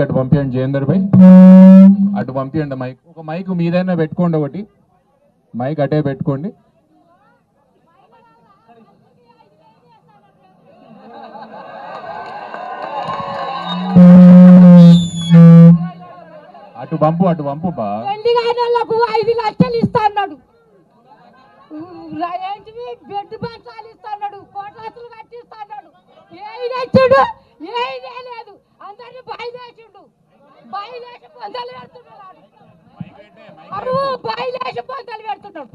అటు పంపించండి జయేందర్ భాయ్, అటు పంపించండి మైక్. ఒక మైక్ మీదైనా పెట్టుకోండి, ఒకటి మైక్ అటే పెట్టుకోండి. అటు పంపు, అటు పంపు బా. 5 లక్షలు ఇస్తా అన్నాడు, బెడ్ బాక్సాలు ఇస్తా అన్నాడు, కోట్లాసులు కట్టిస్తా అన్నాడు. ఏది తెచ్చిండు? ఏదే లేదు. అందరినీ బయలుదేసిండు, బయలుదేసి పొందలు పెడుతున్నాడు. బయలుదేసి పొందలు పెడుతున్నాడు.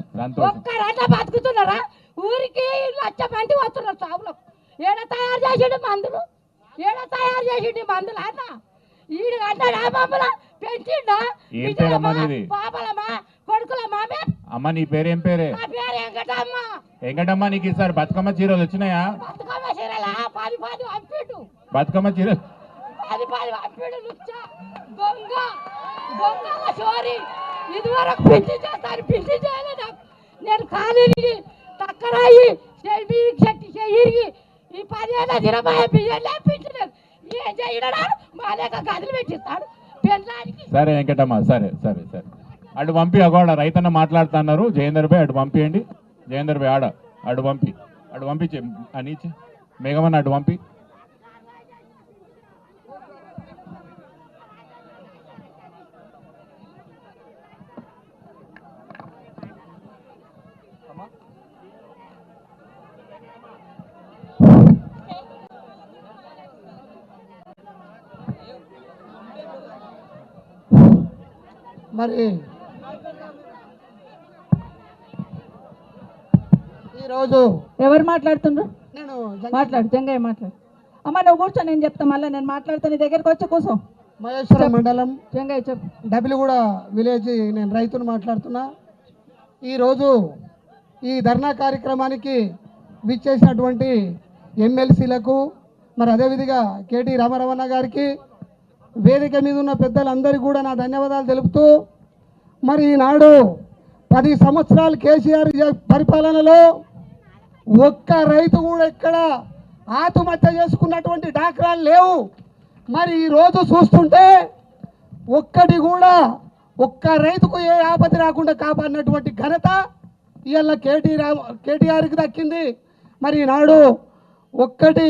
ఒక్కరట్లా బతుకుతున్నారా? ఊరికి 1,00,000 మంది వస్తున్నారు సాగులో. ఏడ తయారు చేసిండు మందులు? ఏడ తయారు చేసిండు మందులు? అన్న ఈడు అన్నాడు మమ్మల్ని పెంచిండా? పాపలమా కొడుకులమా? అమ్మ నీ పేరేం పేరే? నా పేరు వెంకటమ్మ. వెంకటమ్మ, నీకు ఈసారి బతుకమ్మ చీరలు వచ్చినాయా? బతుకమ్మ చీరలా? 10 పంపిడు. బతుకమ్మ చీరలు 10 పంపిడు. దొంగ దొంగ చోరీ. ఇదివరకు పింఛి చేస్తాను, పింఛి చేయలేదు. నేను ఖాళీ తక్కరాయి చెయ్యి ఈ 10 ఏళ్ళ 20 బియ్యంలే పింఛలేదు. ఏం చేయడా? మా లేక గదులు పెట్టిస్తాడు పెళ్ళానికి. సరే వెంకటమ్మ, సరే సరే సరే, అటు పంపి. అగోడ రైతన్న మాట్లాడుతున్నారు. జయేందర్ భాయ్ అటు పంపియండి. జయేందర్ భాయ్ ఆడ అటు పంపి, అటు పంపించే నీచి మేఘమన్న అటు పంపి. మరి ఈరోజు ఎవరు మాట్లాడుతుండ్రు? నేను మాట్లాడు, జంగయ్య మాట్లాడు. అమ్మ నువ్వు కూర్చో, నేను చెప్తా. మళ్ళీ నేను మాట్లాడుతా, నీ దగ్గరకు వచ్చి కూర్చో. మహేశ్వరం మండలం జంగయ్య చెప్పు. డబిలిగూడ విలేజ్ నేను రైతును మాట్లాడుతున్నా. ఈరోజు ఈ ధర్నా కార్యక్రమానికి విచ్చేసినటువంటి ఎమ్మెల్సీలకు, మరి అదేవిధంగా కేటీ రామారావణ గారికి, వేదిక మీద ఉన్న పెద్దలందరికీ కూడా నా ధన్యవాదాలు తెలుపుతూ, మరి ఈనాడు 10 సంవత్సరాలు కేసీఆర్ పరిపాలనలో ఒక్క రైతు కూడా ఇక్కడ ఆత్మహత్య చేసుకున్నటువంటి దాఖలాలు లేవు. మరి ఈరోజు చూస్తుంటే ఒక్కటి కూడా ఒక్క రైతుకు ఏ ఆపద రాకుండా కాపాడినటువంటి ఘనత ఇవాళ కేటీఆర్కి దక్కింది. మరి ఈనాడు ఒక్కటి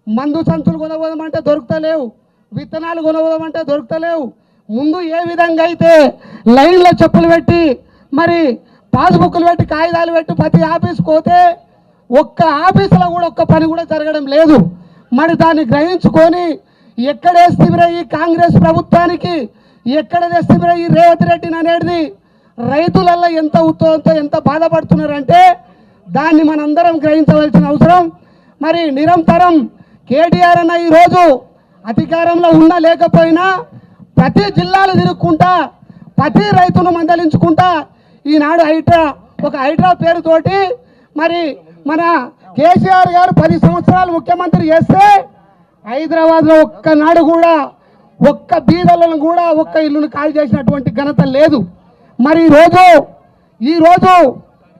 మందు సంచులు కొనబోదామంటే దొరుకుతలేవు, విత్తనాలు కొనబోదామంటే దొరుకుతలేవు. ముందు ఏ విధంగా అయితే లైన్లో చెప్పులు పెట్టి, మరి పాస్బుక్లు పెట్టి, కాగితాలు పెట్టి ప్రతి ఆఫీస్కి పోతే ఒక్క ఆఫీసులో కూడా ఒక్క పని కూడా జరగడం లేదు. మరి దాన్ని గ్రహించుకొని ఎక్కడేస్తే ఈ కాంగ్రెస్ ప్రభుత్వానికి, ఎక్కడ తెస్తే ఈ రేవంత్ రెడ్డిని అనేది రైతులలో ఎంత ఉత్సాహంతో ఎంత బాధపడుతున్నారంటే దాన్ని మనందరం గ్రహించవలసిన అవసరం. మరి నిరంతరం కేటీఆర్ అన్న ఈరోజు అధికారంలో ఉన్నా లేకపోయినా ప్రతి జిల్లాలు తిరుక్కుంటా, ప్రతి రైతును మందలించుకుంటా ఈనాడు హైడ్రా పేరుతోటి మరి మన కేసీఆర్ గారు 10 సంవత్సరాలు ముఖ్యమంత్రి చేస్తే హైదరాబాద్లో ఒక్కనాడు కూడా ఒక్క బీదలను కూడా ఒక్క ఇల్లును ఖాళీ చేసినటువంటి ఘనత లేదు. మరి ఈరోజు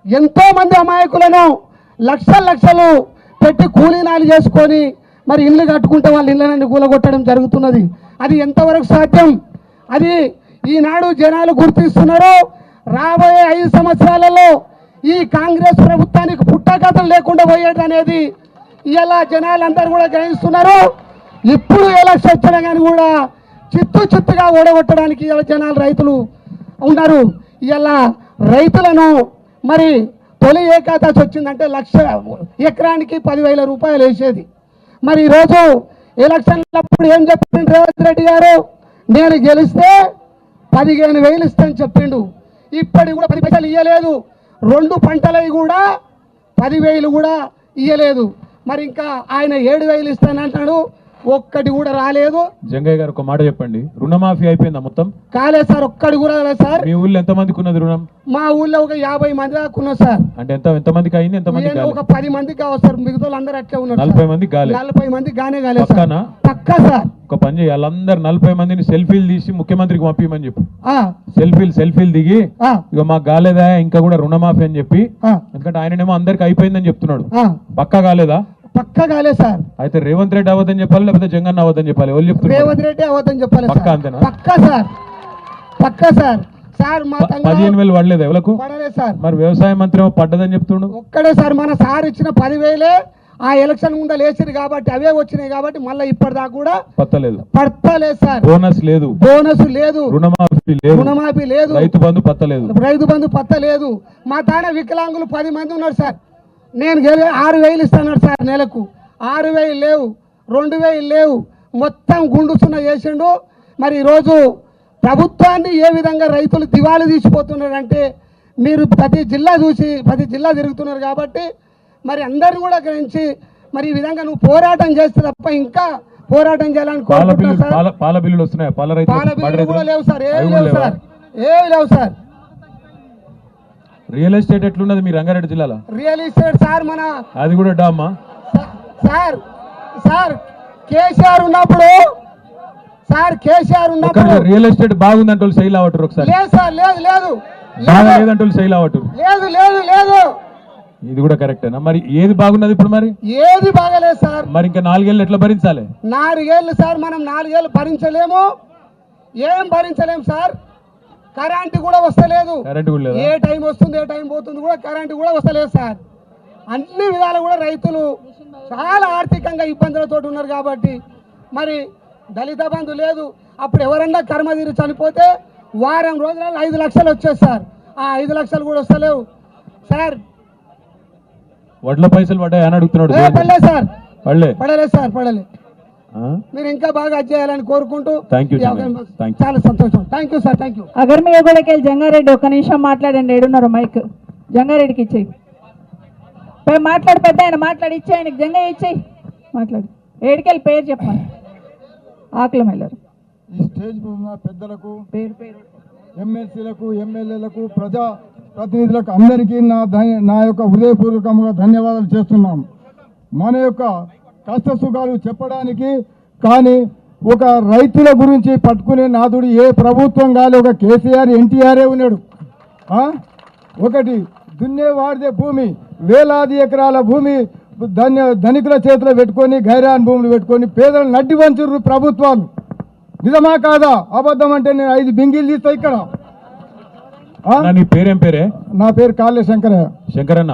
ఎంతోమంది అమాయకులను లక్షలు పెట్టి కూలీనాలు చేసుకొని మరి ఇల్లు కట్టుకుంటే వాళ్ళ ఇళ్ళని కూలగొట్టడం జరుగుతున్నది. అది ఎంతవరకు సాధ్యం? అది ఈనాడు జనాలు గుర్తిస్తున్నారు. రాబోయే 5 సంవత్సరాలలో ఈ కాంగ్రెస్ ప్రభుత్వానికి పుట్టగతులు లేకుండా పోయేది అనేది ఇలా జనాలందరూ కూడా గ్రహిస్తున్నారు. ఇప్పుడు ఎలక్షన్ వచ్చినా కానీ కూడా చిత్తుగా ఓడగొట్టడానికి ఇలా జనాలు రైతులు ఉన్నారు. ఇలా రైతులను మరి తొలి ఏకాదశి వచ్చిందంటే 1,00,000 ఎకరానికి 10,000 రూపాయలు వేసేది. మరి ఈరోజు ఎలక్షన్లప్పుడు ఏం చెప్పిండు రేవంత్ రెడ్డి గారు? నేను గెలిస్తే 15,000 ఇస్తానని చెప్పిండు. ఇప్పటికి కూడా 10 పైసలు ఇవ్వలేదు. 2 పంటలవి కూడా 10,000 కూడా ఇవ్వలేదు. మరి ఇంకా ఆయన 7,000 ఇస్తానంటాడు, ఒక్కటి కూడా రాలేదు. జంగయ్య గారు ఒక మాట చెప్పండి, రుణమాఫీ అయిపోయిందా? మొత్తం కాలేదు సార్, ఒక్కటి కూడా రాలేదు సార్. మీ ఊళ్ళో ఎంత మందికి ఉన్నది రుణం? మా ఊళ్ళో ఒక 50 మంది దాకా ఉన్నారు సార్. అంటే ఎంత మందికి అయింది? ఎంత మంది? ఒక 10 మందికి కావచ్చు సార్, మిగతా అందరూ అట్లే ఉన్నారు. 40 మందికి కాలేదు. 40 మందికి గానే కాలేదు పక్కన పక్కా సార్. ఒక పని చేయి, వాళ్ళందరూ 40 మందిని సెల్ఫీలు తీసి ముఖ్యమంత్రికి పంపించమని చెప్పు. సెల్ఫీలు దిగి ఇక మాకు కాలేదా ఇంకా కూడా రుణమాఫీ అని చెప్పి, ఎందుకంటే ఆయననేమో అందరికి అయిపోయిందని చెప్తున్నాడు. పక్కా కాలేదా? పక్క కాలేదు సార్. అయితే రేవంత్ రెడ్డి అవద్దని చెప్పాలి, లేకపోతే జగన్ అవద్దని చెప్పాలి, ఎవరు చెప్తున్నారు? రేవంత్ రెడ్డి అవద్దని చెప్పాలి పక్కా సార్. అంతేనా? పక్కా సార్, పక్కా సార్. సార్ మా 15,000 పడలేదు ఎవరికి? పడలేదు సార్. మరి వ్యవసాయ మంత్రి ఏమో పడ్డదని చెప్తుండు. ఒక్కడే సార్ మన సార్ ఇచ్చిన 10,000 ఆ ఎలక్షన్ ముందు లేచిరు కాబట్టి అవే వచ్చినాయి కాబట్టి మళ్ళీ ఇప్పటిదాకా కూడా పత్తలేదు, పడతలేదు సార్. బోనస్ లేదు, బోనస్ లేదు, రుణమాఫీ లేదు, రుణమాఫీ లేదు, రైతు బంధు పత్తలేదు. రైతు బంధు పత్తలేదు. మా తాన వికలాంగులు 10 మంది ఉన్నారు సార్. నేను 6,000 ఇస్తాను సార్ నెలకు. 6,000 లేవు, 2,000 లేవు, మొత్తం గుండుసున్న చేసిండు. మరి ఈరోజు ప్రభుత్వాన్ని ఏ విధంగా రైతులు దివాళీ తీసిపోతున్నారంటే మీరు ప్రతి జిల్లా చూసి ప్రతి జిల్లా తిరుగుతున్నారు కాబట్టి మరి అందరిని కూడా గ్రహించి మరి ఈ విధంగా నువ్వు పోరాటం చేస్తే తప్ప ఇంకా పోరాటం చేయాలని కోరుకుంటున్నా సార్. పాల బిల్లులు వస్తున్నాయి, పాల బిల్లులు కూడా లేవు సార్, ఏమి లేవు సార్, ఏమి లేవు సార్. రియల్ ఎస్టేట్ ఎట్లున్నది మీ రంగారెడ్డి జిల్లాలో? రియల్ ఎస్టేట్ సార్ మన అది కూడా డామా సార్. సార్ కేసీఆర్ ఉన్నప్పుడు రియల్ ఎస్టేట్ బాగుందంటే శైలి అవటరు ఒకసారి. లేదు సార్, లేదు లేదు, బాగా లేదంటే శైలి అవటరు. లేదు లేదు లేదు. ఇది కూడా కరెక్టేనా? మరి ఏది బాగున్నది ఇప్పుడు? మరి ఏది బాగలేదు సార్. మరి ఇంకా 4 ఏళ్ళు ఎట్లా భరించాలి? 4 ఏళ్ళు సార్, మనం 4 ఏళ్ళు భరించలేము, ఏం భరించలేము సార్. కరెంటు కూడా వస్తలేదు, ఏ టైం వస్తుంది ఏ టైం పోతుంది కూడా కరెంటు కూడా వస్తలేదు సార్. అన్ని విధాలు కూడా రైతులు చాలా ఆర్థికంగా ఇబ్బందులతో ఉన్నారు కాబట్టి మరి దళిత బంధు లేదు. అప్పుడు ఎవరన్నా కర్మదీరి చనిపోతే వారం రోజులలో 5 లక్షలు వచ్చేది సార్. ఆ 5 లక్షలు కూడా వస్తలేవు సార్. వడ్ల పైసలు పడ్డాయి అని అడుగుతున్నాడు. పడలేదు సార్, పడలేదు సార్, పడలేదు. మీరు ఇంకా బాగా చేయాలని కోరుకుంటూ చాలా సంతోషం. Thank you sir, thank you. అగర్మిగూడకి జంగారెడ్డి ఒక్క నిమిషం మాట్లాడండి. ఏడున్నారు మైక్ జంగారెడ్డికి ఇచ్చేయి. మాట్లాడు, పెద్ద ఆయన మాట్లాడి ఇచ్చే ఆయనకి జంగయ్య ఇచ్చేయి, మాట్లాడు. ఏడుకెళ్ళి పేరు చెప్పాలి. ఆకులం వెళ్ళారు. ఈ స్టేజ్ ఉన్న పెద్దలకు, ఎమ్మెల్సీలకు, ఎమ్మెల్యేలకు, ప్రజా ప్రతినిధులకు అందరికీ నా యొక్క హృదయపూర్వకంగా ధన్యవాదాలు చేస్తున్నాం. మన యొక్క కష్ట సుఖాలు చెప్పడానికి కానీ ఒక రైతుల గురించి పట్టుకునే నాదుడు ఏ ప్రభుత్వం కాదు, ఒక కేసీఆర్ ఎన్టీఆరే ఉన్నాడు. ఒకటి దున్నేవాడిదే భూమి, వేలాది ఎకరాల భూమి ధనికుల చేతిలో పెట్టుకొని గైరాన్ భూములు పెట్టుకొని పేదలను నడ్డి వంచుర్రు ప్రభుత్వాలు. నిజమా కాదా? అబద్ధం అంటే నేను 5 బింగిలు తీస్తా ఇక్కడ. నీ పేరేం పేరే? నా పేరు కాళ్ళే శంకరయ్య. శంకరన్న,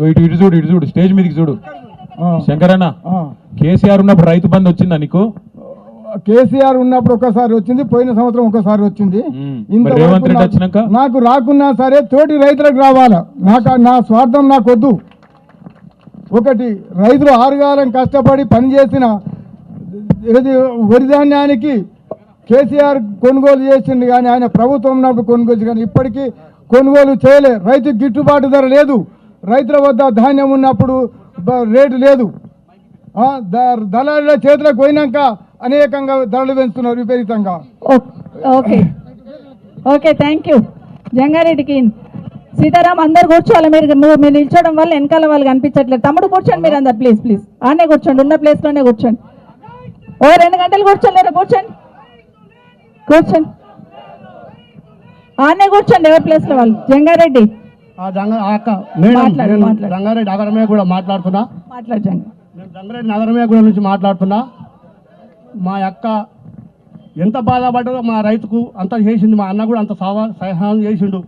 ఇటు చూడు, ఇటు చూడు, స్టేజ్ మీదకి చూడు. శంకరన్న, కేసీఆర్ ఉన్నప్పుడు రైతు బంధు వచ్చిందా నీకు? కేసీఆర్ ఉన్నప్పుడు ఒకసారి వచ్చింది, పోయిన సంవత్సరం ఒకసారి వచ్చింది. రేవంత్ రెడ్డి వచ్చినాక నాకు రాకున్నా సరే తోటి రైతులకు రావాలా, నా స్వార్థం నాకు వద్దు. ఒకటి రైతులు ఆరుగాలం కష్టపడి పనిచేసిన వరి ధాన్యానికి కేసీఆర్ కొనుగోలు చేసింది కానీ ఆయన ప్రభుత్వం ఉన్నప్పుడు కొనుగోలు కానీ ఇప్పటికీ కొనుగోలు చేయలే. రైతుకు గిట్టుబాటు ధర లేదు, రైతుల వద్ద ధాన్యం ఉన్నప్పుడు రేటు లేదు. దళారుల చేతులకు పోయినాక అనేకంగా ధరలు పెంచుతున్నారు విపరీతంగా. Okay okay, thank you. జంగారెడ్డికి సీతారాం అందరు కూర్చోవాలి. మీరు నిల్చోవడం వల్ల వెనకాల వాళ్ళు కనిపించట్లేదు. తమ్ముడు కూర్చోండి మీరు అందరు, ప్లీజ్ ప్లీజ్. ఆనే కూర్చోండి, ఉన్న ప్లేస్లోనే కూర్చోండి. 2 గంటలు కూర్చోలేరు, కూర్చోండి కూర్చోండి, ఆనే కూర్చోండి ఎవరి ప్లేస్లో వాళ్ళు. జంగారెడ్డి రంగారెడ్డి నగరమే కూడా మాట్లాడుతున్నా. మాట్లాడండి. నేను రంగారెడ్డి నగరమే కూడా నుంచి మాట్లాడుతున్నా. మా అక్క ఎంత బాధపడ్డదో మా రైతుకు అంత చేసింది. మా అన్న కూడా అంత సహాయం చేసిండు.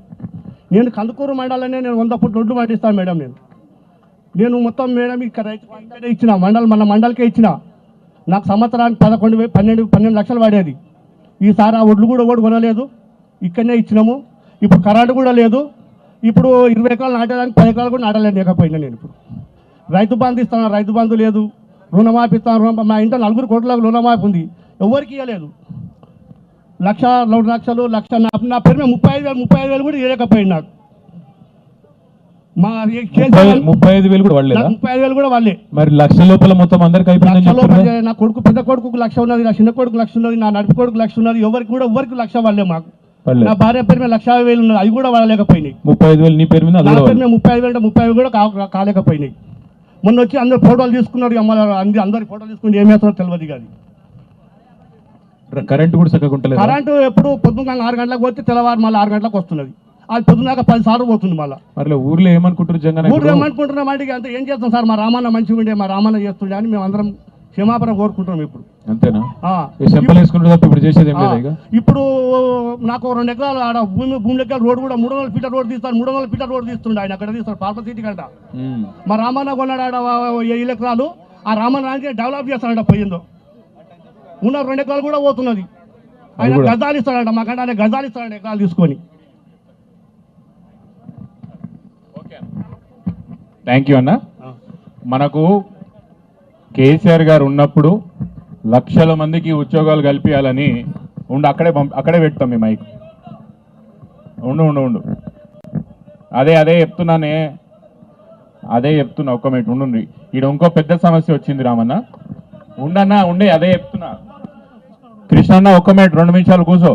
నేను కందుకూరు మండలనే నేను 100 ఫుట్ రోడ్లు పండిస్తాను మేడం. నేను మొత్తం మేడం ఇక్కడ రైతు ఇచ్చిన మన మండలికే ఇచ్చిన. నాకు సంవత్సరానికి 12 లక్షలు పడేది. ఈసారి ఆ ఒడ్లు కూడా కొనలేదు, ఇక్కడనే ఇచ్చినాము. ఇప్పుడు కరెంటు కూడా లేదు. ఇప్పుడు 20 ఎకరాలు నాటేదానికి 10 ఎకరాలు కూడా నాటలేకపోయినా. నేను ఇప్పుడు రైతు బంధు ఇస్తాను, రైతు బంధు లేదు. రుణమాఫీ ఇస్తాను. మా ఇంట్లో 4 కోట్లకు రుణమాఫీ ఉంది, ఎవరికి ఇవ్వలేదు. 1,00,000, 2 లక్షలు, 1,00,000 నా పేరు మీద 35,000 కూడా ఇవ్వలేకపోయింది నాకు. మా 35,000 కూడా వాళ్ళే. 35,000 కూడా వాళ్ళే. మరి 1,00,000 లోపల మొత్తం అందరికి అయిపోయింది. నా కొడుకు పెద్ద కొడుకు 1,00,000 ఉన్నది, నా చిన్న కొడుకు 1,00,000 ఉన్నది, నా నడుపు కొడుకు 1,00,000 ఉన్నది. ఎవరికి 1,00,000 వాళ్ళే మాకు. నా భార్య పేరు మీద 1,50,000 ఉన్నది, అవి కూడా వాళ్ళలేకపోయినాయి. 35,000 నీ పేరు మీద? నా పేరు మీద 35,000 అంటే 30,000 కూడా కాలేకపోయినాయి. మొన్న వచ్చి అందరు ఫోటోలు తీసుకున్నారు. అందరి ఫోటోలు తీసుకుని ఏం చేస్తారో తెలియదు. కానీ కరెంటు కూడా చక్కగా ఉంటుంది. కరెంటు ఎప్పుడు పొద్దున్న 6 గంటలకు పోతే తెల్లవారు మళ్ళీ 6 గంటలకు వస్తున్నది. అది పొద్దున్నాక 10 సార్లు పోతుంది మళ్ళీ. మరి ఊర్లో ఏమనుకుంటారు జంగన్న? ఊర్లో ఏమనుకుంటున్నాం అంటే అంత ఏం చేస్తాం సార్, మా రామన్న మంచిగా ఉండే, మా రామన్న చేస్తుండే అని మేము అందరం క్షమాపణ కోరుకుంటున్నాం ఇప్పుడు. అంతేనా? ఆ. చెంపలు వేసుకుంటే తప్ప ఇప్పుడు చేసేది ఏం లేదా ఇక? ఇప్పుడు నాకు 2 ఎకరాలు ఆడ భూమి లెక్కల రోడ్డు కూడా 300 ఫీటర్ రోడ్ తీస్తాను, 300 ఫీటర్ రోడ్ తీస్తుండే ఆయన, అక్కడ తీస్తాడు పాప సిటీ కంట. మా రామన్న కొన్నాడు ఆడ 7 ఎకరాలు, ఆ రామన్న అంటే డెవలప్ చేస్తాడంట, పోయిందో ఉన్న 2 ఎకరాలు కూడా పోతున్నది. ఆయన గజాలు ఇస్తాడంట, మాకంటే ఆయన గజాలు ఇస్తాడంట ఎకరాలు తీసుకొని. థ్యాంక్ యూ అన్న. మనకు కేసీఆర్ గారు ఉన్నప్పుడు లక్షల మందికి ఉద్యోగాలు కల్పించాలని అక్కడే పెడతాం మీ మైక్. ఉండు అదే చెప్తున్నానే, అదే చెప్తున్నా. ఒక్క మినిట్ ఉండు. ఈడ ఇంకో పెద్ద సమస్య వచ్చింది రామన్న. ఉండే అదే చెప్తున్నా. కృష్ణన్న ఒక్క మినిట్ 2 నిమిషాలు కూసో.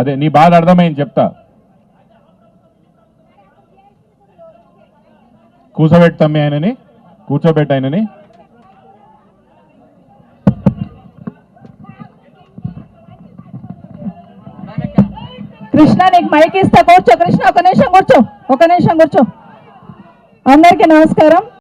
అదే నీ బాధ అర్థమైంది, చెప్తా. కూర్చోబెట్టమ్మి ఆయనని, కూర్చోబెట్టు ఆయనని. కృష్ణ నీకు మైక్ ఇస్తా, కూర్చో కృష్ణ, ఒక నిమిషం కూర్చో. అందరికీ నమస్కారం.